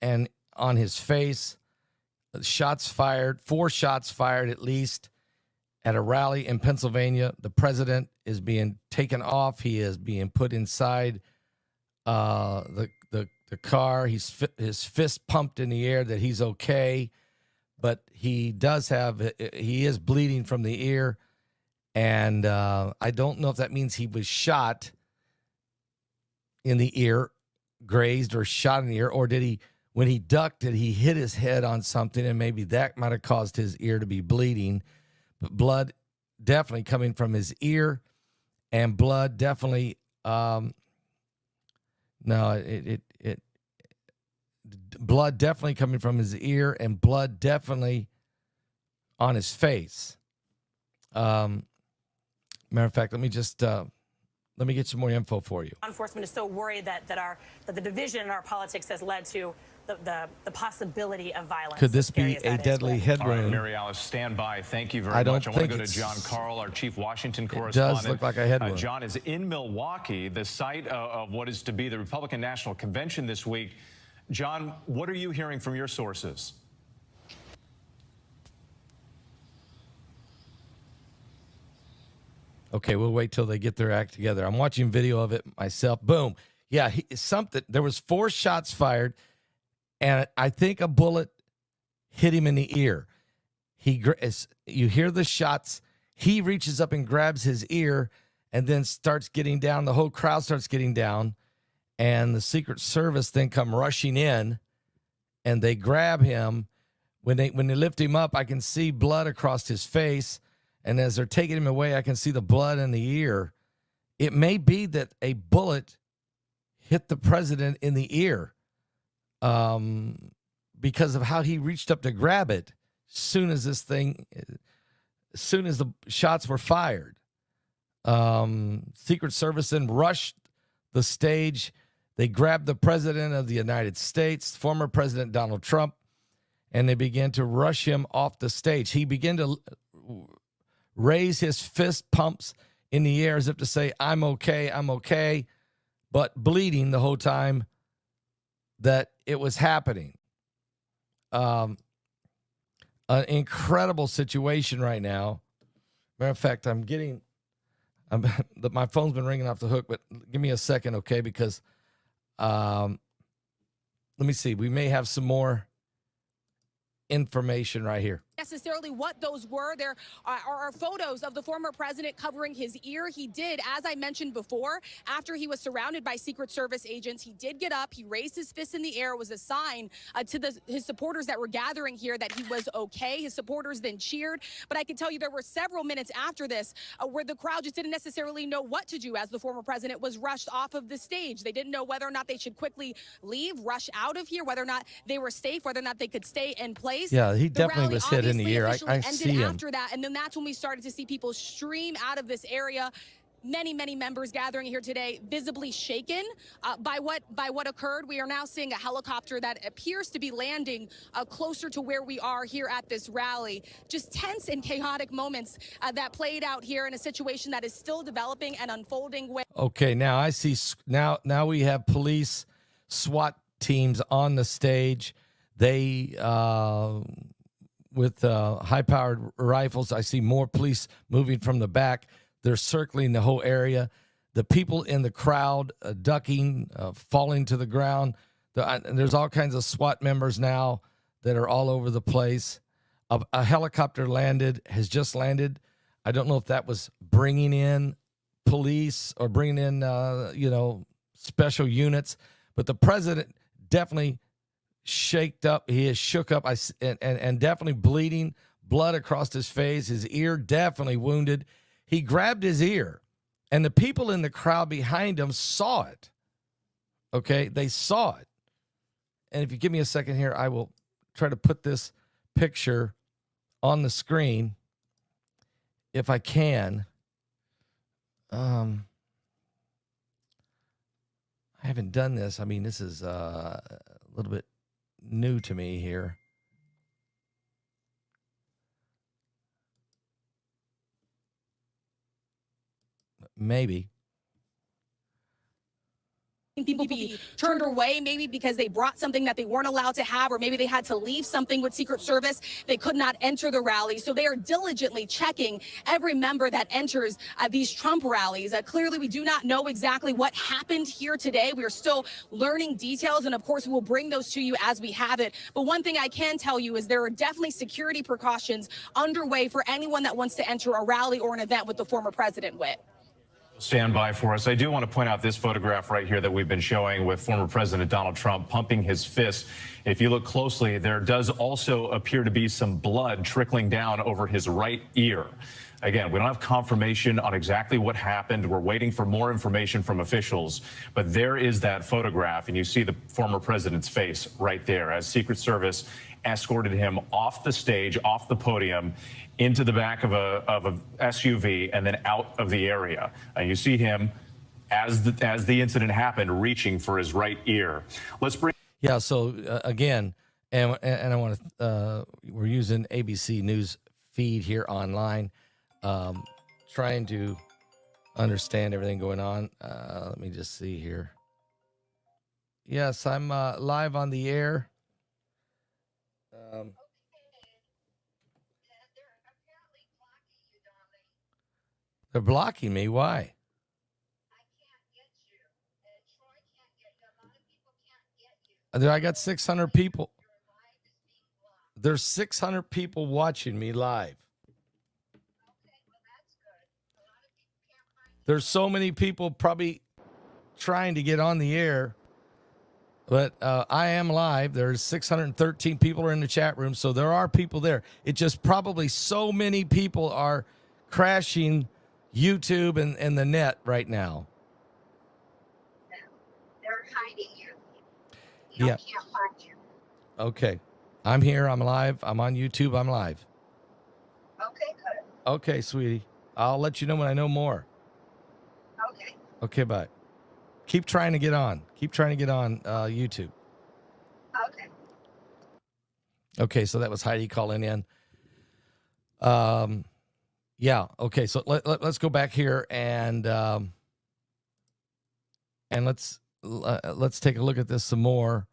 and on his face. Shots fired, 4 shots fired at least at a rally in Pennsylvania. The president is being taken off. He is being put inside the car. His fist pumped in the air that he's okay, but he is bleeding from the ear, and I don't know if that means he was shot in the ear, grazed or shot in the ear, or did he? When he ducked, did he hit his head on something, and maybe that might have caused his ear to be bleeding? But blood definitely coming from his ear, and blood definitely blood definitely coming from his ear, and blood definitely on his face. Matter of fact, let me get some more info for you. Law enforcement is so worried that the division in our politics has led to the possibility of violence. Could this be a deadly head wound? All right, Mary Alice, stand by. Thank you very much. I want to go to John Carl, our chief Washington correspondent. It does look like a head wound. John is in Milwaukee, the site of what is to be the Republican National Convention this week. John, what are you hearing from your sources? Okay, we'll wait till they get their act together. I'm watching video of it myself. Boom. Yeah, there was 4 shots fired, and I think a bullet hit him in the ear. You hear the shots. He reaches up and grabs his ear and then starts getting down. The whole crowd starts getting down, and the Secret Service then come rushing in, and they grab him. When they lift him up, I can see blood across his face. And as they're taking him away, I can see the blood in the ear. It may be that a bullet hit the president in the ear because of how he reached up to grab it as soon as the shots were fired. Secret Service then rushed the stage. They grabbed the president of the United States, former President Donald Trump, and they began to rush him off the stage. He began to raise his fist pumps in the air as if to say, I'm okay, but bleeding the whole time that it was happening. An incredible situation right now. Matter of fact, my phone's been ringing off the hook, but give me a second, okay? Because let me see. We may have some more information right here. Necessarily what those were. There are photos of the former president covering his ear. He did, as I mentioned before, after he was surrounded by Secret Service agents, he did get up, he raised his fist in the air. It was a sign to his supporters that were gathering here that he was okay. His supporters then cheered. But I can tell you there were several minutes after this where the crowd just didn't necessarily know what to do as the former president was rushed off of the stage. They didn't know whether or not they should quickly leave, rush out of here, whether or not they were safe, whether or not they could stay in place. Yeah, he definitely was hit in the ear. I see him. After that, and then that's when we started to see people stream out of this area. Many members gathering here today, visibly shaken by what occurred. We are now seeing a helicopter that appears to be landing closer to where we are here at this rally. Just tense and chaotic moments that played out here in a situation that is still developing and unfolding. Okay, now I see. Now we have police, SWAT teams on the stage. They with high-powered rifles. I see more police moving from the back. They're circling the whole area. The people in the crowd ducking, falling to the ground. There's all kinds of SWAT members now that are all over the place. A helicopter has just landed. I don't know if that was bringing in police or bringing in, special units. But the president definitely shaked up. He is shook up and definitely bleeding, blood across his face, his ear definitely wounded. He grabbed his ear, and the people in the crowd behind him saw it. Okay, they saw it. And if you give me a second here, I will try to put this picture on the screen if I can. I haven't done this. I mean, this is a little bit new to me here. Maybe. people be turned away, maybe because they brought something that they weren't allowed to have, or maybe they had to leave something with Secret Service. They could not enter the rally. So they are diligently checking every member that enters these Trump rallies. Clearly, we do not know exactly what happened here today. We are still learning details, and of course, we'll bring those to you as we have it. But one thing I can tell you is there are definitely security precautions underway for anyone that wants to enter a rally or an event with the former president with. Stand by for us. I do want to point out this photograph right here that we've been showing with former President Donald Trump pumping his fist. If you look closely, there does also appear to be some blood trickling down over his right ear. Again, we don't have confirmation on exactly what happened. We're waiting for more information from officials. But there is that photograph, and you see the former president's face right there as Secret Service escorted him off the stage, off the podium, into the back of a SUV, and then out of the area. And you see him, as the incident happened, reaching for his right ear. Let's bring. Yeah. So again, and I want to. We're using ABC News feed here online, trying to understand everything going on. Let me just see here. Yes, I'm live on the air. They're blocking me. Why? I can't get you. Troy can't get you. A lot of people can't get you. I got 600 people. Your live is being blocked. There's 600 people watching me live. Okay, well, that's good. A lot of people can't find you. There's so many people probably trying to get on the air, but I am live. There's 613 people are in the chat room, so there are people there. It just probably so many people are crashing YouTube and the net right now. They're hiding you. Yeah. Can't find you. Okay. I'm here. I'm live. I'm on YouTube. I'm live. Okay, good. Okay, sweetie. I'll let you know when I know more. Okay. Okay, bye. Keep trying to get on. Keep trying to get on YouTube. Okay. Okay, so that was Heidi calling in. Yeah. Okay, so let's go back here and let's take a look at this some more.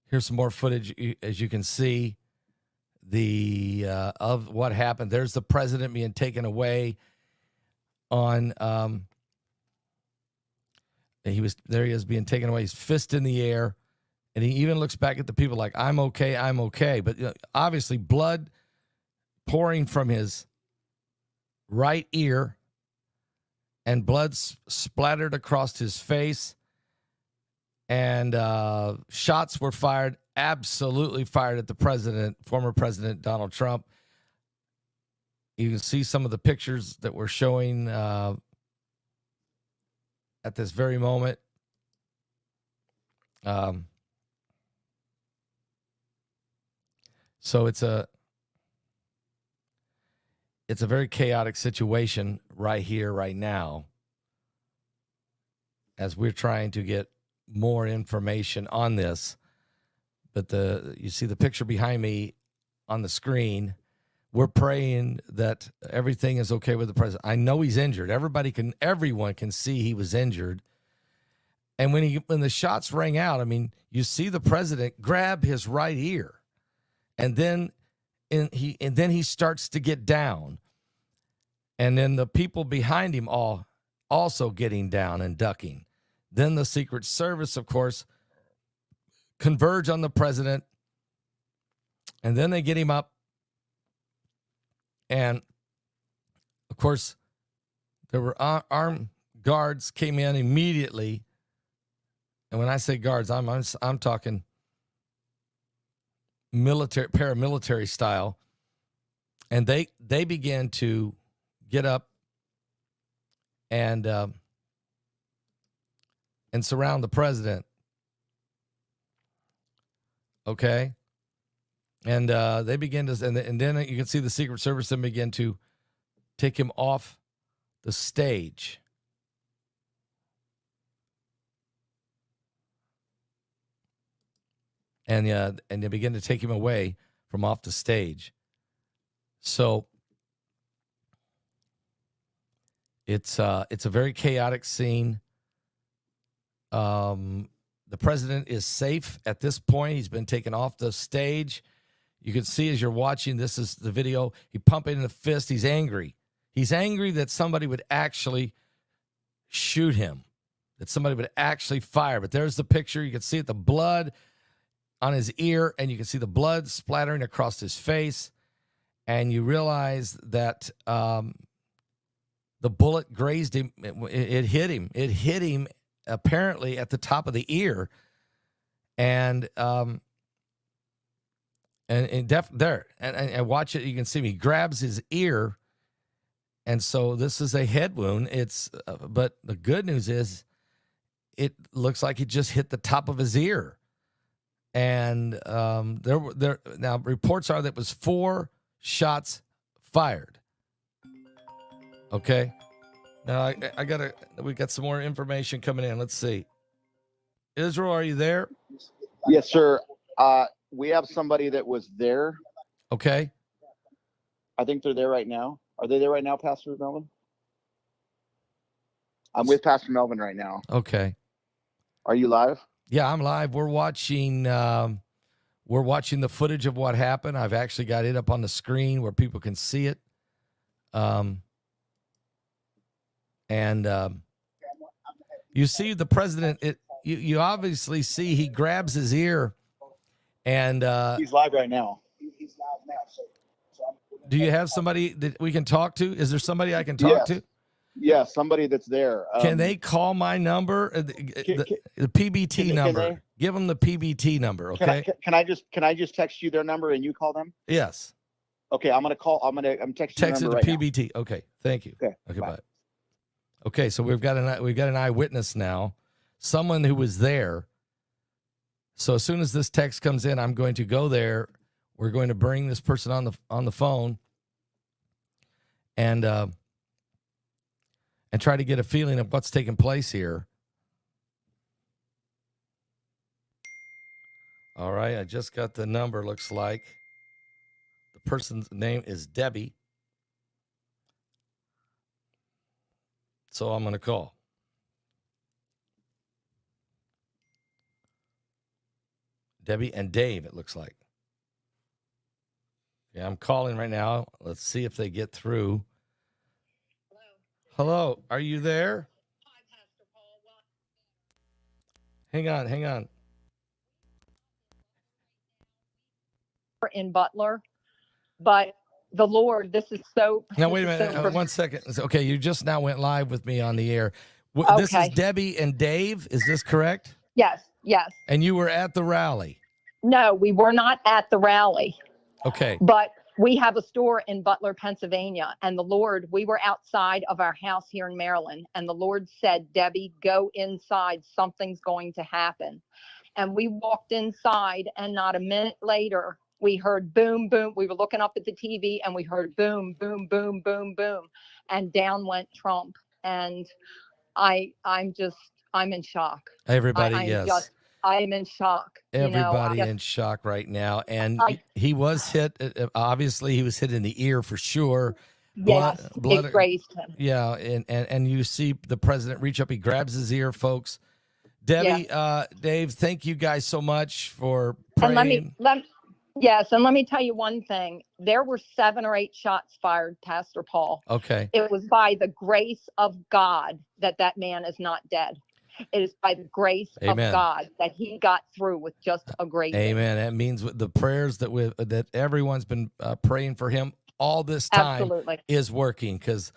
Here's some more footage, as you can see, of what happened. There's the president being taken away on. He is being taken away. His fist in the air. And he even looks back at the people like, I'm okay, I'm okay. But obviously blood pouring from his right ear and blood splattered across his face. And shots were fired, absolutely fired at the president, former President Donald Trump. You can see some of the pictures that we're showing at this very moment. So it's a very chaotic situation right here, right now, as we're trying to get more information on this. But you see the picture behind me on the screen. We're praying that everything is okay with the president. I know he's injured. Everyone can see he was injured. And when the shots rang out, I mean, you see the president grab his right ear. And then he starts to get down. And then the people behind him all also getting down and ducking. Then the Secret Service, of course, converge on the president. And then they get him up. And, of course, there were armed guards came in immediately. And when I say guards, I'm talking military, paramilitary style, and they began to get up and surround the president. Okay, and they begin to, and then you can see the Secret Service then begin to take him off the stage. And they begin to take him away from off the stage. So It's a very chaotic scene. The president is safe at this point. He's been taken off the stage. You can see as you're watching, this is the video. He pumping the fist. He's angry. He's angry that somebody would actually shoot him, that somebody would actually fire. But there's the picture. You can see it, the blood on his ear, and you can see the blood splattering across his face. And you realize that the bullet grazed him. It hit him. It hit him apparently at the top of the ear. And there, and watch it. You can see me grabs his ear, and so this is a head wound. It's, but the good news is, it looks like it just hit the top of his ear, and there now reports are that it was 4 shots fired. Okay, now we got some more information coming in. Let's see. Israel, are you there? Yes, sir. We have somebody that was there. Okay. I think they're there right now. Are they there right now, Pastor Melvin? I'm with Pastor Melvin right now. Okay. Are you live? Yeah, I'm live. We're watching the footage of what happened. I've actually got it up on the screen where people can see it. You see the president, you obviously see he grabs his ear, and He's live right now. do you have somebody that we can talk to? Is there somebody I can talk to? Yeah, somebody that's there. Can they call my number, the PBT number? Give them the PBT number, okay? Can I just text you their number and you call them? Yes. Okay, I'm texting Text your it number to right PBT. Okay, thank you. Okay, bye. Okay, so we've got an eyewitness now, someone who was there. So as soon as this text comes in, I'm going to go there. We're going to bring this person on the phone, and try to get a feeling of what's taking place here. All right, I just got the number. Looks like the person's name is Debbie. So I'm going to call. Debbie and Dave, it looks like. Yeah, I'm calling right now. Let's see if they get through. Hello, are you there? Hi, Pastor Paul. Hang on. In Butler, but the Lord, this is so. Now, wait a this is minute. so- 1 second. Okay, you just now went live with me on the air. This is Okay. Debbie and Dave. Is this correct? Yes. And you were at the rally. No, we were not at the rally, Okay. but we have a store in Butler, Pennsylvania. And the Lord, we were outside of our house here in Maryland. And the Lord said, Debbie, go inside. Something's going to happen. And we walked inside, and not a minute later, we heard boom, boom. We were looking up at the TV, and we heard boom, boom, boom, boom, boom. And down went Trump. And I'm in shock. Everybody, I'm yes. I'm in shock. Everybody in shock right now. And he was hit. Obviously, he was hit in the ear for sure. Yes, it grazed him. Yeah, and you see the president reach up. He grabs his ear, folks. Debbie, Dave, thank you guys so much for praying. And let me tell you one thing. There were 7 or 8 shots fired, Pastor Paul. Okay. It was by the grace of God that man is not dead. It is by the grace Amen. of God that he got through with just a grazing. Amen. That means the prayers that everyone's been praying for him all this time Absolutely. is working, because